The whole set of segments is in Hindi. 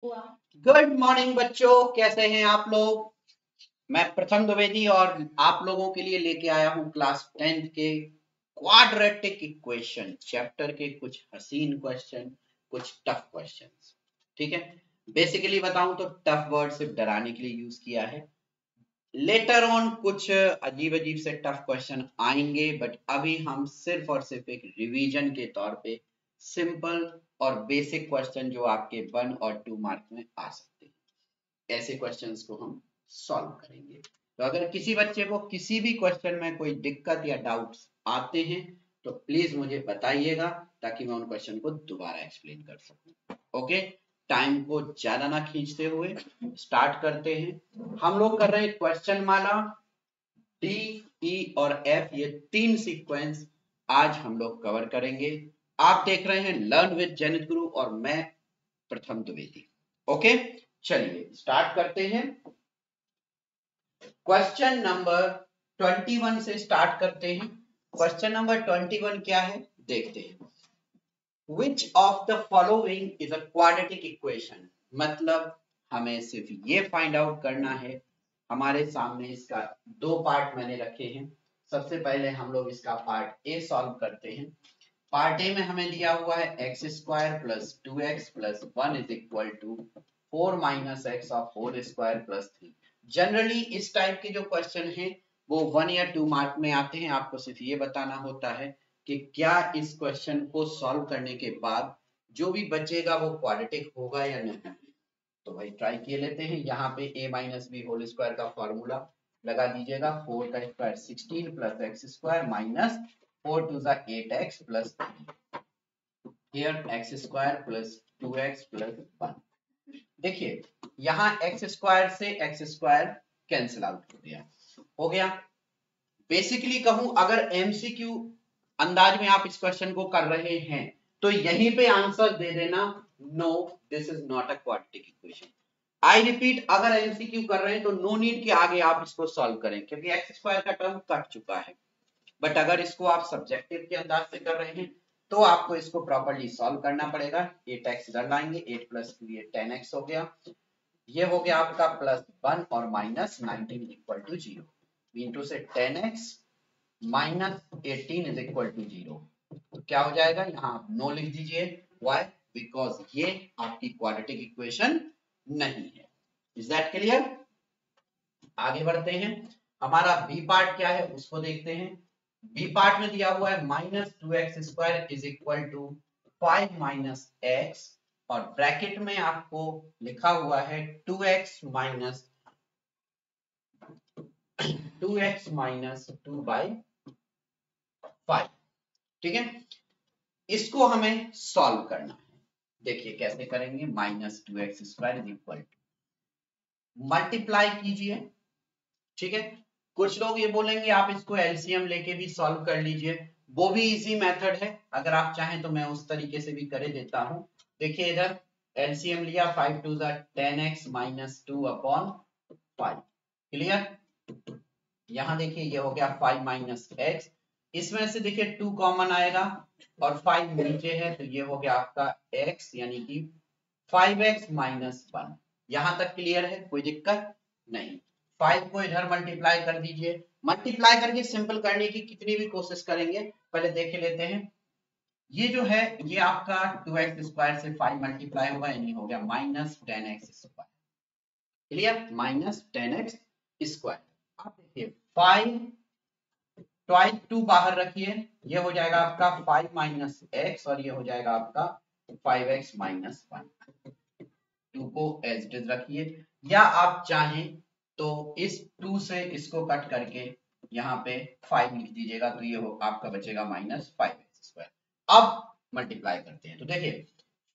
गुड मॉर्निंग बच्चों, कैसे हैं आप लोग। मैं प्रथम द्विवेदी और आप लोगों के लिए लेके आया हूं क्लास 10th के क्वाड्रेटिक इक्वेशन चैप्टर के कुछ हसीन क्वेश्चन, कुछ टफ क्वेश्चंस। ठीक है, बेसिकली बताऊं तो टफ वर्ड सिर्फ डराने के लिए यूज किया है। लेटर ऑन कुछ अजीब अजीब से टफ क्वेश्चन आएंगे, बट अभी हम सिर्फ और सिर्फ एक रिवीजन के तौर पे सिंपल और बेसिक क्वेश्चन जो आपके 1 और 2 मार्क में आ सकते हैं, ऐसे क्वेश्चंस को हम सॉल्व करेंगे। तो अगर किसी बच्चे को किसी भी क्वेश्चन में कोई दिक्कत या डाउट्स आते हैं तो प्लीज मुझे बताइएगा, ताकि मैं उन क्वेश्चन को दोबारा एक्सप्लेन कर सकूं। ओके, टाइम को ज्यादा ना खींचते हुए स्टार्ट करते हैं। हम लोग कर रहे हैं क्वेश्चन माला डी, ई और एफ, ये तीन सीक्वेंस आज हम लोग कवर करेंगे। आप देख रहे हैं लर्न विद जनित गुरु और मैं प्रथम द्विवेदी। ओके, चलिए स्टार्ट करते हैं। क्वेश्चन नंबर 21 से स्टार्ट करते हैं। क्वेश्चन नंबर 21 क्या है देखते हैं। Which of the following is a quadratic equation? मतलब हमें सिर्फ ये फाइंड आउट करना है। हमारे सामने इसका दो पार्ट मैंने रखे हैं। सबसे पहले हम लोग इसका पार्ट ए सॉल्व करते हैं। पार्ट ए में हमें दिया हुआ है x square plus 2x plus 1 is equal to 4 minus x of 4 square plus 3। Generally इस टाइप के जो क्वेश्चन हैं वो 1 या 2 मार्क में आते हैं। आपको सिर्फ ये बताना होता है कि क्या इस क्वेश्चन को सॉल्व करने के बाद जो भी बचेगा वो क्वाड्रेटिक होगा या नहीं। तो भाई ट्राई किए लेते हैं। यहाँ पे a minus B whole square का फॉर्मूला लगा दीजिएगा। 4 का square 16 plus X square minus 4 two ज़ा 8x plus here X square plus 2x plus 1। देखिए यहाँ एक्स स्क्वायर से एक्स स्क्वायर कैंसिल आउट हो गया। बेसिकली कहूं अगर एमसीक्यू अंदाज में आप इस क्वेश्चन को कर रहे हैं तो यहीं पे आंसर दे देना, no this is not a quadratic equation. I repeat, अगर एमसीक्यू कर रहे हैं तो नो नीड कि आगे आप इसको सॉल्व करें, क्योंकि एक्स स्क्वायर का टर्म कट चुका है। बट अगर इसको आप सब्जेक्टिव के अंदाज से कर रहे हैं तो आपको इसको प्रॉपर्ली सॉल्व करना पड़ेगा। 8x इधर लाएंगे, 8 प्लस 2 ये 10x हो गया। ये हो गया आपका प्लस 1 और माइनस 19 इक्वल टू 0। इंटू से 10x minus 18 is equal to 0। तो क्या हो जाएगा, यहाँ आप नो लिख दीजिए। व्हाई? बिकॉज ये आपकी क्वाड्रेटिक इक्वेशन नहीं है। Is that clear? आगे बढ़ते हैं। हमारा बी पार्ट क्या है उसको देखते हैं। बी पार्ट में दिया हुआ है minus 2x square is equal to 5 minus x, और ब्रैकेट में आपको लिखा हुआ है 2x माइनस 2 बाई 5। ठीक है, इसको हमें सॉल्व करना है। देखिए कैसे करेंगे। Minus 2x square is equal to multiply कीजिए। ठीक है, कुछ लोग ये बोलेंगे आप इसको एलसीएम लेके भी सॉल्व कर लीजिए, वो भी इजी मेथड है। अगर आप चाहें तो मैं उस तरीके से भी कर देता हूं। देखिए इधर एलसीएम लिया, 5 टू ज़ा 10x माइनस 2 अपॉन 5। क्लियर? यहां देखिए ये हो गया 5 माइनस एक्स, इसमें से देखिए 2 कॉमन आएगा और 5 नीचे है तो ये हो गया आपका x, यानी कि 5x माइनस 1। यहां तक क्लियर है, कोई दिक्कत नहीं। 5 को इधर मल्टीप्लाई कर दीजिए। मल्टीप्लाई करके सिंपल करने की कितनी भी कोशिश करेंगे, पहले देख लेते हैं। ये जो है ये आपका 2x स्क्वायर से 5 मल्टीप्लाई होगा, यानी हो गया minus 10x square. Clear? Minus 10x square. अब देखिए 5 ट्वाइस 2 बाहर रखिए, ये हो जाएगा आपका 5 माइनस एक्स और ये हो जाएगा आपका 5x माइनस 1। 2 को एज इट इज रखिए, या आप चाहें तो इस 2 से इसको कट करके यहाँ पे 5 लिख दीजिएगा, तो ये हो आपका बचेगा माइनस 5x स्क्वायर। अब मल्टीप्लाई करते हैं तो देखिए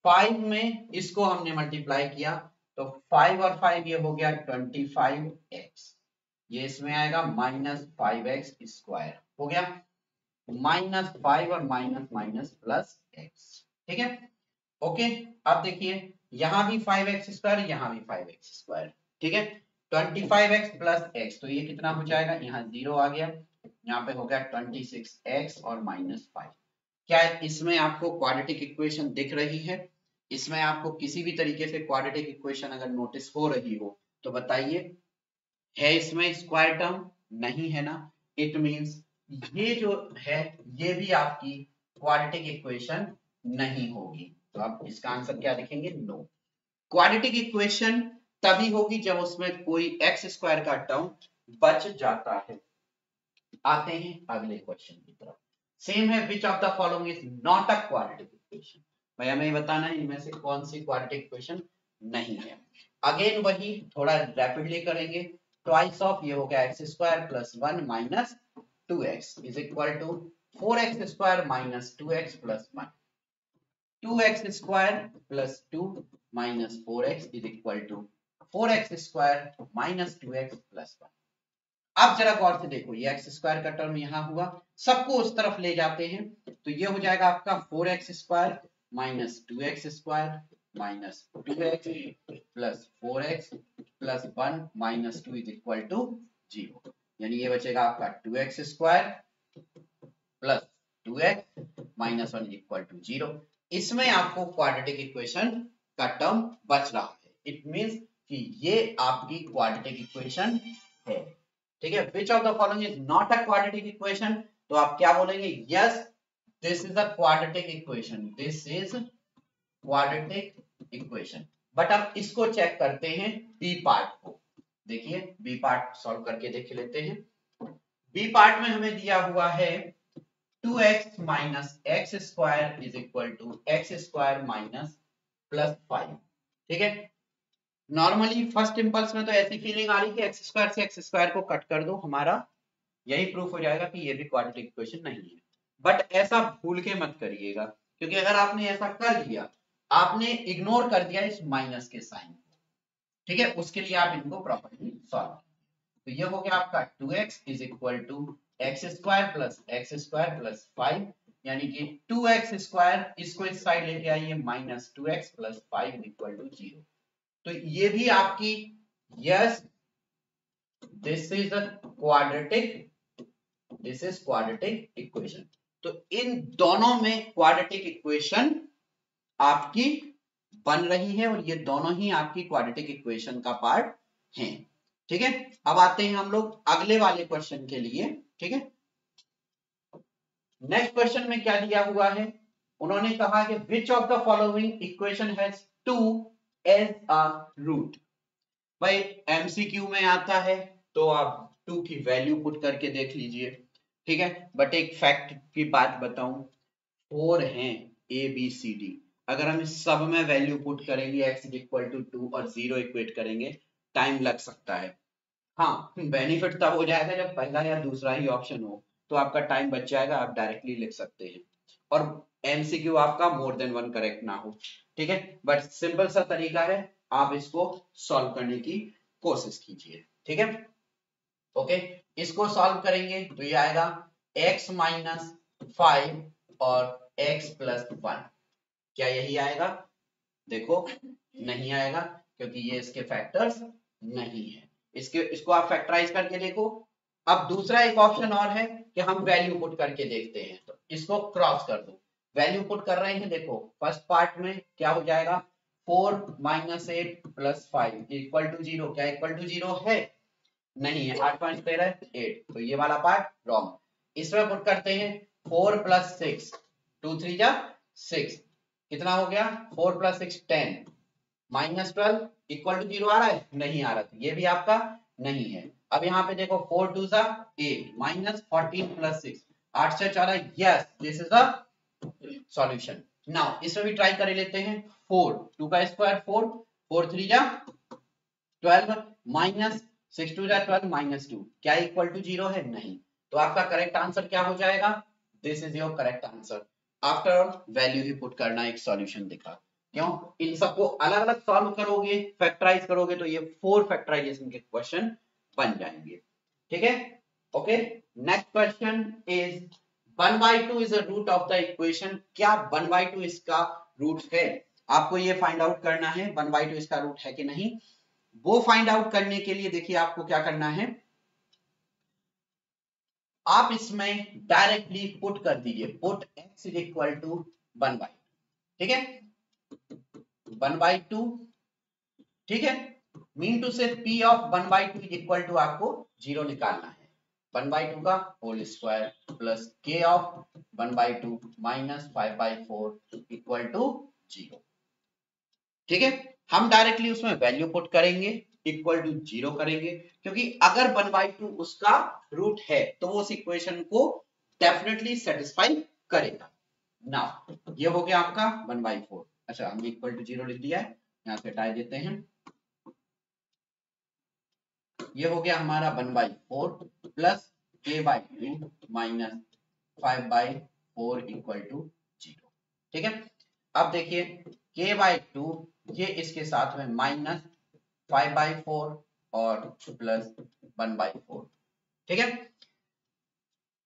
5 में इसको हमने मल्टीप्लाई किया तो 5 और 5 ये हो गया 25x, ये इसमें आएगा माइनस 5x स्क्वायर हो गया, माइनस 5 और माइनस माइनस प्लस x। ठीक है, ओके। अब देखिए यहां भी 5x स्क्वायर, यहां भी 5x स्क्वायर। ठीक है, 25x प्लस x, तो ये कितना हो जाएगा, यहाँ 0 आ गया, यहाँ पे हो गया 26x और माइनस 5। क्या इसमें आपको क्वाड्रेटिक इक्वेशन दिख रही है? इसमें आपको किसी भी तरीके से क्वाड्रेटिक इक्वेशन अगर नोटिस हो रही हो तो बताइए, है इसमें स्क्वायर टर्म? नहीं है ना। इट मींस ये जो है ये भी आपकी क्वाड्रेटिक इक्वेशन नहीं होगी। तो आप इसका आंसर क्या लिखेंगे? नो। क्वाड्रेटिक इक्वेशन तभी होगी जब उसमें कोई एक्स स्क्वायर का टर्म बच जाता है। आते हैं अगले क्वेश्चन की तरफ। सेम है, विच of the following is not a quadratic equation. भाई हमें बताना है इनमें से कौन सी क्वाड्रेटिक इक्वेशन नहीं है। अगेन वही थोड़ा रैपिडली करेंगे। ट्वाइस ऑफ ये हो गया x square plus 1 minus 2x is equal to 4x square minus 2x plus 1। 2x square plus 2 minus 4x is equal to 4x square minus 2x plus 1। अब जरा गौर से देखो, ये एक्स स्क्वायर का टर्म यहाँ हुआ, सबको उस तरफ ले जाते हैं तो ये हो जाएगा आपका 4x square minus 2x square minus 2x plus 4x plus 1 minus 2 is equal to 0। यानी ये बचेगा आपका 2x square plus 2x minus 1 is equal to 0। इसमें आपको क्वाड्रेटिक इक्वेशन का टर्म बच रहा है। इट मींस कि ये आपकी क्वाड्रेटिक इक्वेशन है। ठीक है, विच of the following is not a quadratic equation? तो आप क्या बोलेंगे? Yes, this is a quadratic equation, this is quadratic equation. But अब इसको चेक करते हैं बी पार्ट को। देखिए बी पार्ट सॉल्व करके देख लेते हैं। बी पार्ट में हमें दिया हुआ है 2x minus x square is equal to x square minus plus 5। ठीक है, नॉर्मली फर्स्ट इंपल्स में तो ऐसी फीलिंग आ रही कि एक्स स्क्वायर से एक्स स्क्वायर को कट कर दो, हमारा यही प्रूफ हो जाएगा कि ये भी क्वाड्रेटिक इक्वेशन नहीं है। बट ऐसा भूल के मत करिएगा, क्योंकि अगर आपने ऐसा कर दिया, आपने इग्नोर कर दिया इस माइनस के साइन को। ठीक है, उसके लिए आप इनको प्रॉपर्ली सॉल्व। तो ये हो गया आपका 2x is equal to x square plus 5, यानी कि 2x स्क्वायर, इसको इस साइड लेके आइए, minus 2x plus 5 equal to 0। तो ये भी आपकी, yes this is a quadratic, this is quadratic equation. तो इन दोनों में क्वाड्रेटिक इक्वेशन आपकी बन रही है और ये दोनों ही आपकी क्वाड्रेटिक इक्वेशन का पार्ट हैं। ठीक है, अब आते हैं हम लोग अगले वाले क्वेश्चन के लिए। ठीक है, नेक्स्ट क्वेश्चन में क्या दिया हुआ है? उन्होंने कहा कि which of the following equation has 2 as a root. भाई एमसीक्यू में आता है तो आप 2 की वैल्यू पुट करके देख लीजिए। ठीक है, बट एक फैक्ट की बात बताऊं, 4 हैं ए बी सी डी, अगर हम इस सब में वैल्यू पुट करेंगे x इक्वल टू 2 और 0 इक्वेट करेंगे, टाइम लग सकता है। हाँ, बेनिफिट तब हो जाएगा जब पहला या दूसरा ही ऑप्शन हो, तो आपका टाइम बच जाएगा, आप डायरेक्टली लिख सकते हैं और एमसीक्यू आपका मोर देन 1 करेक्ट ना हो। ठीक है, बट सिंपल सा तरीका है, आप इसको सॉल्व करने की कोशिश कीजिए। ठीक है, ओके, इसको सॉल्व करेंगे तो ये आएगा x माइनस 5 और x प्लस 1। क्या यही आएगा? देखो नहीं आएगा, क्योंकि ये इसके फैक्टर्स नहीं है। इसको आप फैक्टराइज करके देखो। अब दूसरा एक ऑप्शन और है कि हम वैल्यू पुट करके देखते हैं, तो इसको क्रॉस कर दो। वैल्यू पुट कर रहे हैं, देखो फर्स्ट पार्ट में क्या हो जाएगा, 4 माइनस 8 प्लस 5 इक्वल टू 0। क्या इक्वल टू 0 है? नहीं है। 8 5 13 8, तो ये वाला पार्ट रॉन्ग। इसमें पुट करते हैं 4 प्लस 6, 2 3 जा 6, कितना हो गया? 4 प्लस 6 10, माइनस 12 इक्वल टू 0 आ रहा है? नहीं आ रहा, तो ये भी आपका नहीं है। अब यहाँ पे देखो 4 2 जा 8 माइनस 14 प्लस 6, 8 से 14, yes this is the solution. Now इसमें भी ट्राई कर लेते हैं। 4 2 का स्क्वायर 4, 4 3 जा 12 माइनस 6 2 जा 12 माइनस 2, क्या इक्वल टू 0 है? नहीं। तो आपका करेक्ट आंसर क्या हो जाएगा? This is your correct answer. After all value he put करना एक सॉल्यूशन दिखा। क्यों? इन सबको अलग अलग सॉल्व करोगे, फैक्टराइज करोगे, तो ये 4 फैक्टराइजेशन के क्वेश्चन बन जाएंगे। ठीक है, okay. Next question is 1/2 is a root of the equation. क्या 1/2 इसका रूट है? आपको ये फाइंड आउट करना है 1/2 इसका रूट है कि नहीं। वो फाइंड आउट करने के लिए देखिए आपको क्या करना है, आप इसमें डायरेक्टली पुट कर दीजिए, put x is equal to 1/2। ठीक है, 1/2, ठीक है। मीन टू से P of 1/2 is equal to आपको 0 निकालना है। 1/2 का whole square plus K of 1/2 minus 5/4 equal to 0, ठीक है। हम डायरेक्टली उसमें वैल्यू पुट करेंगे, इक्वल टू 0 करेंगे, क्योंकि अगर 1/2 उसका रूट है तो वो उस इक्वेशन को डेफिनेटली सेटिस्फाई करेगा। नाउ ये हो गया आपका 1/4। अच्छा, हमने इक्वल टू 0 लिख दिया है, यहाँ से हटा देते हैं। ये हो गया हमारा 1/4 plus K/2 minus 5/4 equal to 0, ठीक है। अब देखिए K/2 ये इसके साथ में माइनस 5/4 और प्लस 1/4, ठीक है।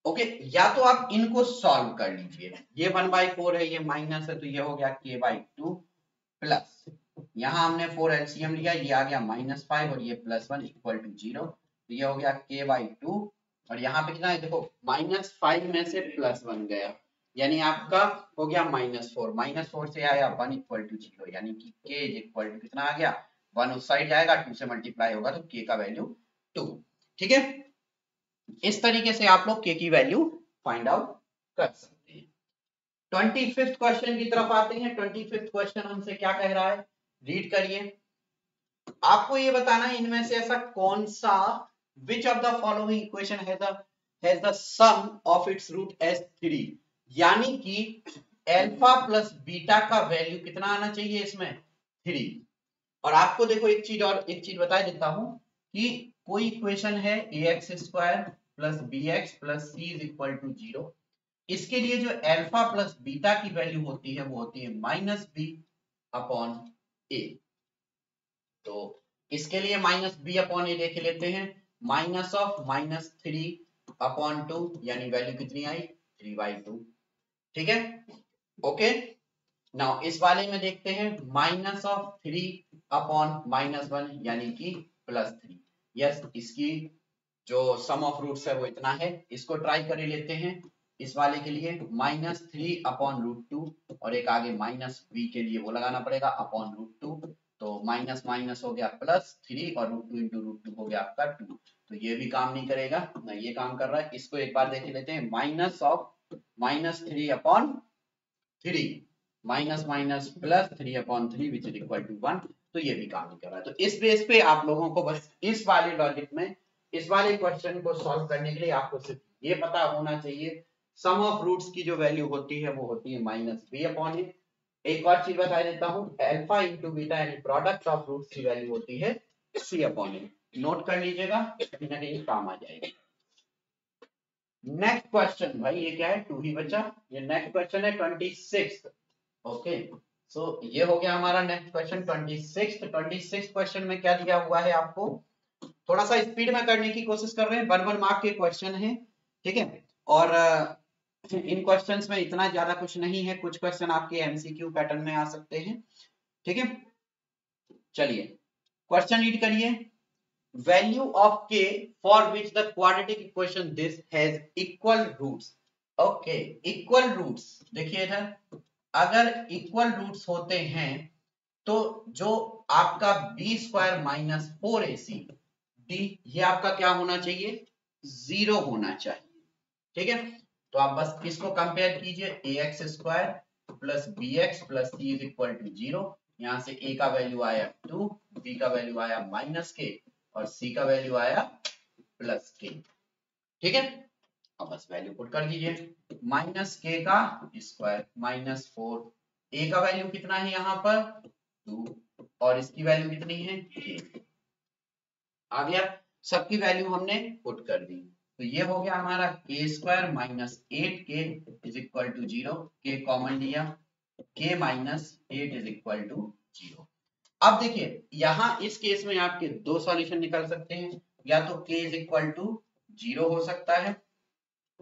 ओके, या तो आप इनको सॉल्व कर लीजिए, ये 1/4 है, ये माइनस है, तो ये हो गया K/2 प्लस, यहाँ हमने 4 एलसीएम लिया, ये आ गया -5 और ये +1 इक्वल टू 0, तो ये हो गया K/2 और यहाँ पे कितना है देखो, -5 में से +1 गया, यानी आपका हो गया -4 से आया 1 इक्वल टू 0, यानी कि K इज इक्वल टू कितना आ गया, 1 उस साइड जाएगा, 2 से मल्टीप्लाई होगा तो K का वैल्यू 2, ठीक है। इस तरीके से आप लोग K की वैल्यू फाइंड आउट कर सकते हैं। 25th क्वेश्चन की तरफ आते हैं। 25th क्वेश्चन हमसे क्या कह रहा है, रीड करिए। आपको ये बताना है इनमें से ऐसा कौन सा, which of the following equation has the sum of its root as 3, यानी कि अल्फा प्लस बीटा का वैल्यू कितना आना चाहिए इसमें 3। और आपको देखो एक चीज बता देता हूं कि कोई इक्वेशन है ax² plus bx plus c is equal to 0, इसके लिए जो अल्फा प्लस बीटा की वैल्यू होती है वो होती है -b अपॉन a। तो इसके लिए -b अपॉन a देख लेते हैं, माइनस ऑफ -3 अपॉन 2, यानी वैल्यू कितनी आई 3/2, ठीक है। ओके, नाउ इस वाले में देखते हैं माइनस ऑफ 3 अपॉन -1 यानी कि +3। यस, इसकी जो सम ऑफ रूट्स है वो इतना है, इसको ट्राई कर लेते हैं। इस वाले के लिए -3 अपॉन √2 और एक आगे -b के लिए वो लगाना पड़ेगा अपॉन √2, तो माइनस माइनस हो गया +3 और √2 इंटू √2 हो गया आपका 2, तो ये भी काम नहीं करेगा ना, ये काम कर रहा है। इसको एक बार देख लेते हैं, minus of -3 upon 3 minus minus +3 upon 3 which is equal to 1, तो ये भी काम नहीं कर रहा है। तो इस बेस पे आप लोगों को बस इस वाले लॉजिक में, इस वाले क्वेश्चन को सॉल्व करने के लिए आपको सिर्फ ये पता होना चाहिए, सम ऑफ रूट्स की जो वैल्यू होती है वो होती है -b अपॉन a। एक और चीज बता देता हूं, अल्फा इंटू बीटा यानी प्रोडक्ट ऑफ रूट्स की वैल्यू होती है c अपॉन a। नोट कर लीजिएगा, कहीं ना कहीं काम आ जाएगा। नेक्स्ट क्वेश्चन, भाई ये क्या है, 2 ही बचा। ये नेक्स्ट क्वेश्चन है 26। ओके, सो ये हो गया हमारा नेक्स्ट क्वेश्चन 26। 26 क्वेश्चन में क्या दिया हुआ है आपको, थोड़ा सा स्पीड में करने की कोशिश कर रहे हैं, 1 मार्क के क्वेश्चन है, ठीक है। और इन क्वेश्चंस में इतना ज्यादा कुछ नहीं है, कुछ क्वेश्चन आपके एमसीक्यू पैटर्न में आ सकते हैं, ठीक है। चलिए क्वेश्चन रीड करिए। Value of k for which the quadratic equation this has equal roots. Okay, equal roots, देखिए इधर अगर इक्वल रूट्स होते हैं तो जो आपका b² माइनस 4ac d, ये आपका क्या होना चाहिए, 0 होना चाहिए, ठीक है। तो आप बस इसको कंपेयर कीजिए, ax² plus bx plus c is equal to 0, यहाँ से a का वैल्यू आया 2, b का वैल्यू आया -k और c का वैल्यू आया +k, ठीक है। अब बस वैल्यू पुट कर दीजिए, -k का स्क्वायर -4, a का वैल्यू कितना है यहाँ पर 2 और इसकी वैल्यू कितनी है 1, आ गया। सबकी वैल्यू हमने पुट कर दी, तो ये हो गया हमारा k² minus 8k is equal to 0, k common लिया, k minus 8 is equal to 0। अब देखिए यहाँ इस केस में आपके दो सॉल्यूशन निकल सकते हैं, या तो k इज इक्वल टू 0 हो सकता है,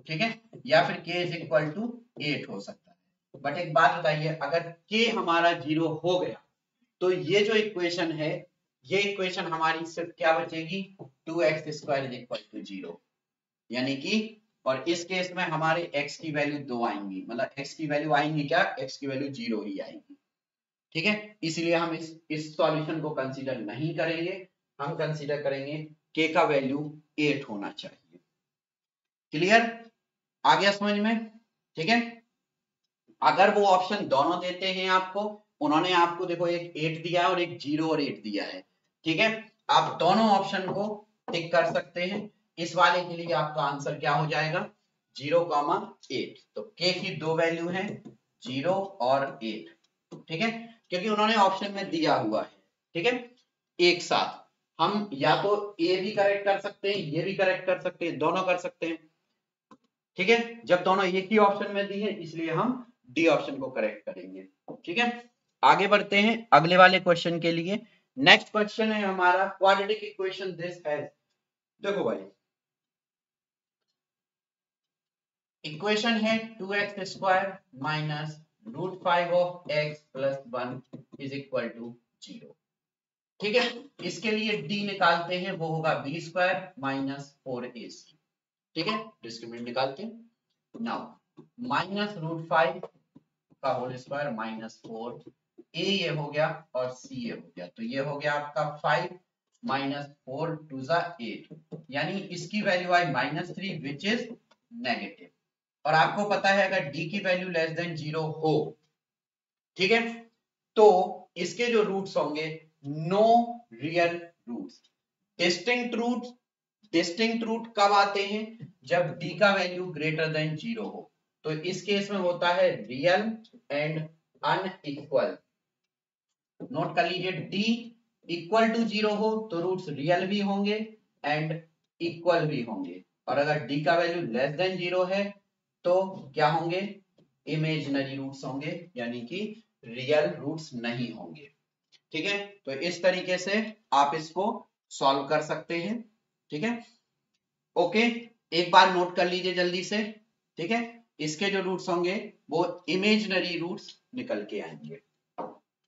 ठीक है, या फिर k इज इक्वल टू 8 हो सकता है। बट एक बात बताइए, अगर k हमारा 0 हो गया तो ये जो इक्वेशन है, ये इक्वेशन हमारी सिर्फ क्या बचेगी, 2x² इज इक्वल टू 0, यानी कि, और इस केस में हमारे x की वैल्यू 2 आएंगी, मतलब x की वैल्यू आएंगी क्या, x की वैल्यू 0 ही आएगी, ठीक है, इसलिए हम इस सॉल्यूशन को कंसीडर नहीं करेंगे, हम कंसीडर करेंगे k का वैल्यू 8 होना चाहिए। क्लियर, आ गया समझ में? ठीक है, अगर वो ऑप्शन दोनों देते हैं आपको, उन्होंने आपको देखो एक 8 दिया है और एक 0 और 8 दिया है, ठीक है, आप दोनों ऑप्शन को टिक कर सकते हैं। इस वाले के लिए आपका आंसर क्या हो जाएगा, 0,8। तो k की दो वैल्यू है 0 और 8, ठीक है, क्योंकि उन्होंने ऑप्शन में दिया हुआ है, ठीक है। एक साथ हम या तो ए भी करेक्ट कर सकते हैं, ये भी करेक्ट कर सकते हैं, दोनों कर सकते हैं, ठीक है। जब दोनों एक ही ऑप्शन में दी है इसलिए हम डी ऑप्शन को करेक्ट करेंगे, ठीक है। आगे बढ़ते हैं अगले वाले क्वेश्चन के लिए। नेक्स्ट क्वेश्चन है हमारा क्वाड्रेटिक इक्वेशन दिस हैज, देखो भाई इक्वेशन है 2x square minus √5 of x plus 1 is equal to 0, ठीक है। इसके लिए d निकालते हैं, वो होगा b स्क्वायर माइनस 4ac, ठीक है, डिस्क्रिमिनेंट निकालते हैं। नाउ माइनस √5 का होल स्क्वायर माइनस 4, ए ये हो गया और सी ये हो गया, तो ये हो गया आपका 5 माइनस 4 टू ज़ा 8, यानी इसकी value I -3 which is negative. और आपको पता है अगर d की वैल्यू लेस देन 0 हो, ठीक है, तो इसके जो रूट्स होंगे no real roots, distinct roots. Distinct root कब आते हैं, जब d का वैल्यू ग्रेटर देन 0 हो, तो इस केस में होता है रियल एंड अनइक्वल। नोट कर लीजिए, d इक्वल टू 0 हो तो रूट्स रियल भी होंगे एंड इक्वल भी होंगे, और अगर d का वैल्यू लेस देन 0 है तो क्या होंगे, इमेजिनरी रूट्स होंगे, यानी कि रियल रूट्स नहीं होंगे, ठीक है। तो इस तरीके से आप इसको सॉल्व कर सकते हैं, ठीक है। ओके, एक बार नोट कर लीजिए जल्दी से, ठीक है, इसके जो रूट्स होंगे वो इमेजिनरी रूट्स निकल के आएंगे।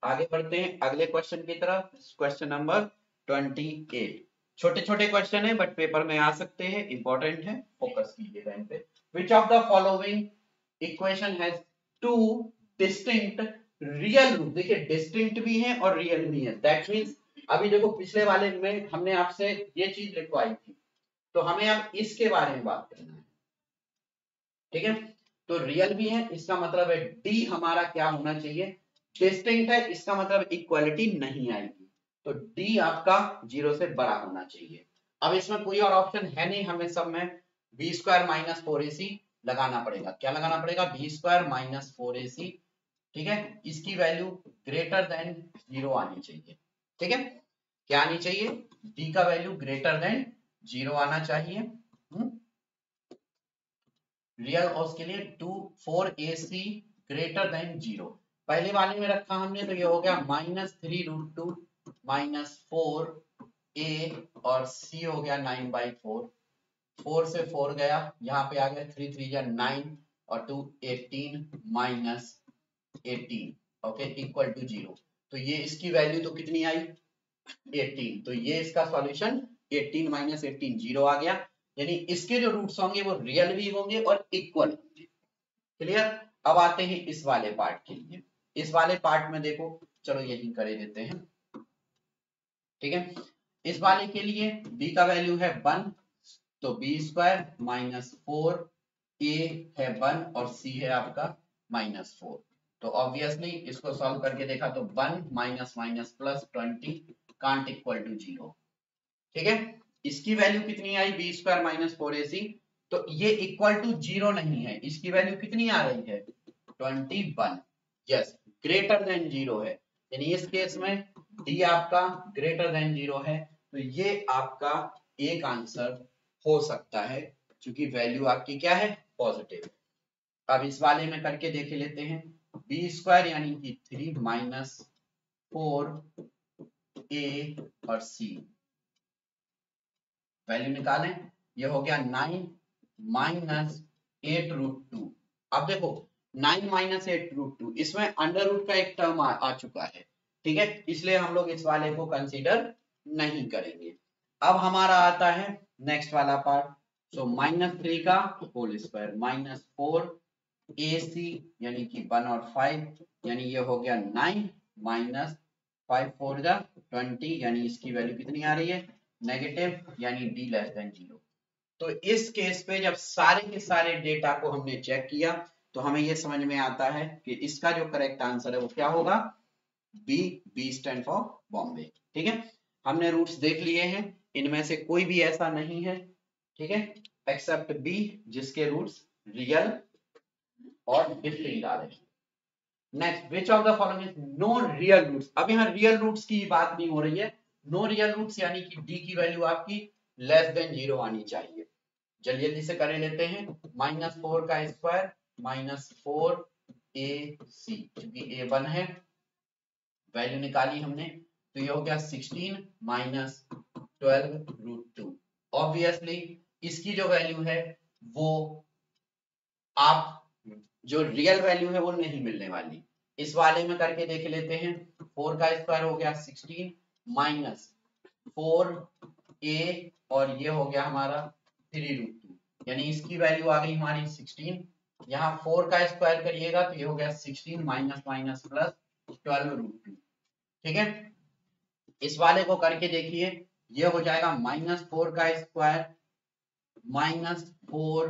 आगे बढ़ते हैं अगले क्वेश्चन की तरफ, क्वेश्चन नंबर 28। छोटे छोटे क्वेश्चन है बट पेपर में आ सकते हैं, इंपॉर्टेंट है, फोकस कीजिएगा इन पे। Which of the following equation has two distinct real root, देखिए डिस्टिंक्ट भी है और रियल भी है, दैट मींस अभी देखो पिछले वाले में हमने आपसे ये चीज लिखवाई थी, तो हमें अब इसके बारे में बात करना है, ठीक है। तो रियल भी है, इसका मतलब है डी हमारा क्या होना चाहिए, डिस्टिंक्ट है, इसका मतलब इक्वालिटी नहीं आएगी, तो डी आपका 0 से बड़ा होना चाहिए। अब इसमें कोई और ऑप्शन है नहीं, हमें सब में बी स्क्वायर माइनस 4ac लगाना पड़ेगा। क्या लगाना पड़ेगा, बी स्क्वायर माइनस 4ac, ठीक है, इसकी वैल्यू ग्रेटर देन 0 आनी चाहिए, ठीक है। क्या आनी चाहिए, डी का वैल्यू ग्रेटर देन 0 आना चाहिए। रियल और उसके लिए 4ac ग्रेटर देन 0, पहले वाले में रखा हमने तो ये हो गया -3√2 -4a और c हो गया 9/4, 4 से 4 गया, यहाँ पे आ गया 3 3 या 9 और 2 18 -18, ओके, इक्वल टू 0। तो ये इसकी वैल्यू तो कितनी आई 18, तो ये इसका सॉल्यूशन 18 -18 0 आ गया, यानी इसके जो रूट्स होंगे वो रियल भी होंगे और इक्वल होंगे। क्लियर, अब आते हैं इस वाले पार्ट के लिए। इस वाले पार्ट में देखो, चलो यही कर देते हैं, ठीक है। इस वाले के लिए b का वैल्यू है 1, तो बी स्क्वायर माइनस 4, ए है 1 और c है आपका -4, तो ऑब्वियसली इसको सॉल्व करके देखा तो 1 minus minus plus 20 can't equal to 0, ठीक है। इसकी वैल्यू कितनी आई, बी स्क्वायर माइनस 4ac, तो ये इक्वल टू 0 नहीं है, इसकी वैल्यू कितनी आ रही है 21, यस, ग्रेटर देन 0 है, यानी इस केस में डी आपका ग्रेटर देन 0 है, तो ये आपका एक आंसर हो सकता है, क्योंकि वैल्यू आपकी क्या है, पॉजिटिव। अब इस वाले में करके देख लेते हैं, बी स्क्वायर यानी कि 3 माइनस 4a और c, वैल्यू निकालें, ये हो गया 9 माइनस 8√2। अब देखो 9 माइनस 8√2, इसमें अंडर रूट का एक टर्म आ चुका है, ठीक है, इसलिए हम लोग इस वाले को कंसीडर नहीं करेंगे। अब हमारा आता है नेक्स्ट वाला पार्ट, सो -3 का होल स्क्वायर -4ac यानी कि 1 और 5, यानी ये हो गया 9 माइनस 5 4 जा 20, यानी इसकी वैल्यू कितनी आ रही है नेगेटिव, यानी d लेस देन 0। तो इस केस पे जब सारे के सारे डेटा को हमने चेक किया तो हमें ये समझ में आता है कि इसका जो करेक्ट आंसर है वो क्या होगा, B. B stand for Bombay. ठीक है, हमने रूट्स देख लिए हैं, इनमें से कोई भी ऐसा नहीं है, ठीक है, एक्सेप्ट बी जिसके रूट्स रियल और डिस्टिंक्ट आ रहे हैं। Next, which of the following is no real roots. अब यहाँ रियल रूट्स की बात नहीं हो रही है, नो रियल रूट्स यानी कि डी की वैल्यू आपकी लेस देन 0 आनी चाहिए। जल्दी जल्दी से कर लेते हैं, -4 का स्क्वायर -4ac, क्योंकि a 1 है, वैल्यू निकाली हमने, तो ये हो गया 16 -12√2। ऑब्वियसली इसकी जो वैल्यू है वो आप जो रियल वैल्यू है वो नहीं मिलने वाली। इस वाले में करके देख लेते हैं, 4 का स्क्वायर हो गया 16 -4a और ये हो गया हमारा 3√2, यानी इसकी वैल्यू आ गई हमारी 16। यहाँ 4 का स्क्वायर करिएगा तो ये हो गया 16 माइनस माइनस प्लस 12√2। ठीक है, इस वाले को करके देखिए, ये हो जाएगा -4 का स्क्वायर -4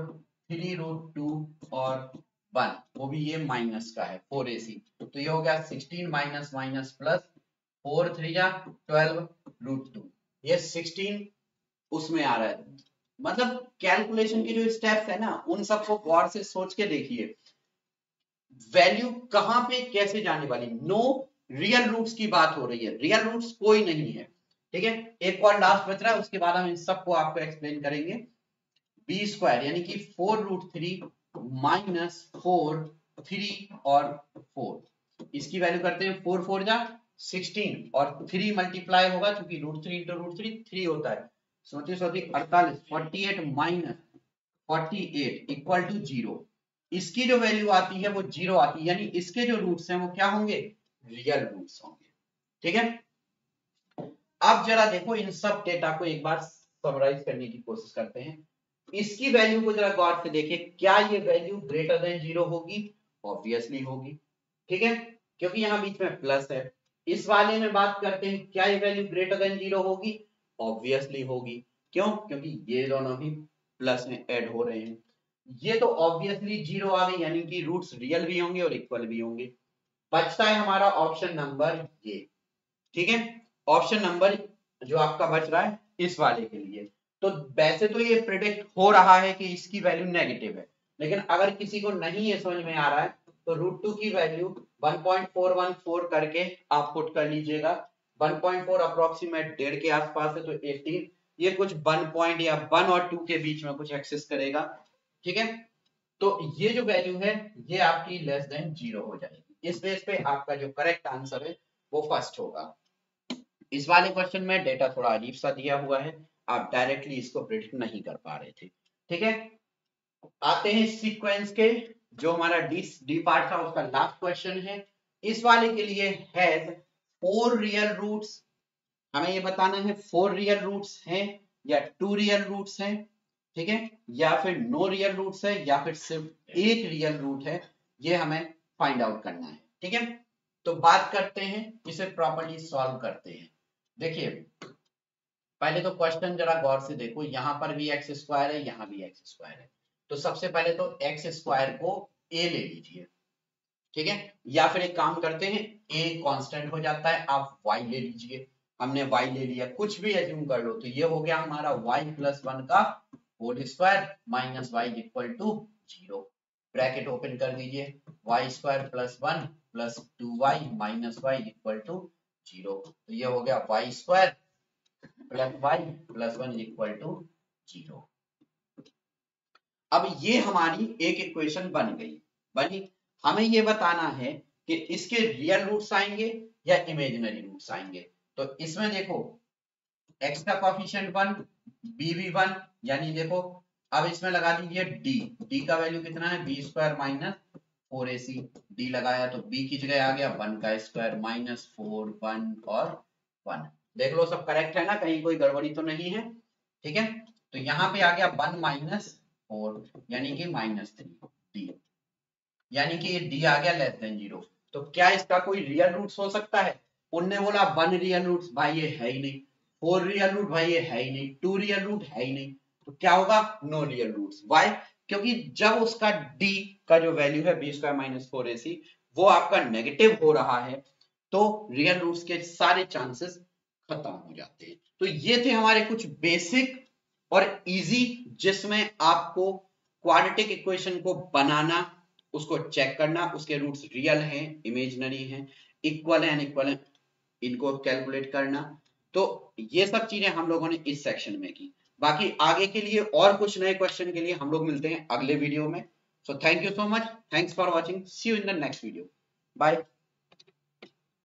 3√2 और 1, वो भी ये माइनस का है 4ac, तो ये हो गया 16 माइनस माइनस प्लस 4 3 जा 12√2। ये 16 उसमें आ रहा है, मतलब कैलकुलेशन के जो स्टेप्स है ना उन सबको गौर से सोच के देखिए, वैल्यू कहां पे कैसे जाने वाली। नो रियल रूट्स की बात हो रही है, रियल रूट्स कोई नहीं है। ठीक है, एक और लास्ट बच रहा है, उसके बाद हम इन सबको आपको एक्सप्लेन करेंगे। बी स्क्वायर यानी कि 4√3 माइनस 4 3 और 4, इसकी वैल्यू करते हैं 4 4 जा 16 और 3 मल्टीप्लाई होगा क्योंकि √3 इंटू √3 3 होता है, 48 48 माइनस 48 इक्वल टू 0। इसकी जो वैल्यू आती है वो 0 आती है, यानी इसके जो रूट्स हैं वो क्या होंगे, रियल रूट्स होंगे। ठीक है, अब जरा देखो इन सब डेटा को एक बार समराइज करने की कोशिश करते हैं। इसकी वैल्यू को जरा गौर से देखिए, क्या ये वैल्यू ग्रेटर देन 0 होगी, ऑब्वियसली होगी। ठीक है, क्योंकि यहां बीच में प्लस है। इस वाले में बात करते हैं, क्या ये वैल्यू ग्रेटर देन 0 होगी, ऑब्वियसली होगी। क्यों, क्योंकि ये दोनों भी प्लस में ऐड हो रहे हैं। ये तो ऑब्वियसली 0 आ गई, यानी कि रूट्स रियल भी होंगे और इक्वल भी होंगे। बचता है हमारा ऑप्शन नंबर ये। ठीक है, ऑप्शन नंबर जो आपका बच रहा है इस वाले के लिए, तो वैसे तो ये प्रिडिक्ट हो रहा है कि इसकी वैल्यू नेगेटिव है, लेकिन अगर किसी को नहीं ये समझ में आ रहा है तो √2 की वैल्यू 1.414 करके आप पुट कर लीजिएगा। 1.4 अप्रोक्सीमेट 1.5 के आसपास है, तो 18 ये कुछ 1 पॉइंट या 1 और 2 के बीच में कुछ एक्सेस करेगा। ठीक है, तो ये जो वैल्यू है ये आपकी लेस देन 0 हो जाएगी। इस बेस पे आपका जो करेक्ट आंसर है वो फर्स्ट होगा। इस वाले क्वेश्चन में डेटा थोड़ा अजीब सा दिया हुआ है, आप डायरेक्टली इसको प्रिडिक्ट नहीं कर पा रहे थे। ठीक है, आते हैं सीक्वेंस के, जो हमारा डी पार्ट था उसका लास्ट क्वेश्चन है। इस वाले के लिए हैज 4 रियल रूट्स, हमें ये बताना है 4 रियल रूट्स हैं या 2 रियल रूट्स हैं। ठीक है, या फिर नो रियल रूट्स है या फिर सिर्फ एक रियल रूट है, ये हमें फाइंड आउट करना है। ठीक है, तो बात करते हैं, इसे प्रॉपर्ली सॉल्व करते हैं। देखिए पहले तो क्वेश्चन जरा गौर से देखो, यहां पर भी एक्स स्क्वायर है, यहां भी एक्स स्क्वायर है, तो सबसे पहले तो एक्स स्क्वायर को ए ले लीजिए। ठीक है, या फिर एक काम करते हैं, ए कांस्टेंट हो जाता है, आप वाई ले लीजिए। हमने वाई ले लिया, कुछ भी एज्यूम कर लो, तो ये हो गया हमारा वाई प्लस 1 का whole square minus y equal to 0। Bracket open कर दीजिए, y square plus 1 plus 2y minus y equal to 0, तो ये हो गया y square plus y plus 1 equal to 0। अब ये हमारी एक इक्वेशन बन गई, बनी। हमें ये बताना है कि इसके रियल रूट्स आएंगे या इमेजिनरी रूट्स आएंगे। तो इसमें देखो x का कोएफिशिएंट 1, b भी 1, यानी देखो अब इसमें लगा दीजिए d का वैल्यू कितना है, b square minus 4ac, d लगाया तो b की जगह आ गया 1 का स्क्वायर माइनस 4 1 और 1। देख लो सब करेक्ट है ना, कहीं कोई गड़बड़ी तो नहीं है। ठीक है, तो यहाँ पे आ गया 1 माइनस 4 यानी कि -3 d, यानी कि ये d आ गया लेस देन 0। तो क्या इसका कोई रियल रूट्स हो सकता है? उनने बोला 1 रियल रूट्स, भाई ये है ही नहीं। 4 रियल रूट, भाई ये है ही नहीं। 2 रियल रूट है ही नहीं। तो क्या होगा? No real roots. वाई? क्योंकि जब उसका d का जो वैल्यू है b² - 4ac वो आपका नेगेटिव हो रहा है तो रियल रूट्स के सारे चांसेस खत्म हो जाते हैं। तो ये थे हमारे कुछ बेसिक और इजी जिसमें आपको क्वाड्रेटिक इक्वेशन को बनाना, उसको चेक करना, उसके रूट्स रियल हैं, इमेजिनरी हैं, इक्वल है, अनइक्वल है, इनको कैलकुलेट करना। तो ये सब चीजें हम लोगों ने इस सेक्शन में की। बाकी आगे के लिए और कुछ नए क्वेश्चन के लिए हम लोग मिलते हैं अगले वीडियो में। So thank you so much, thanks for watching, see you in the next video, bye.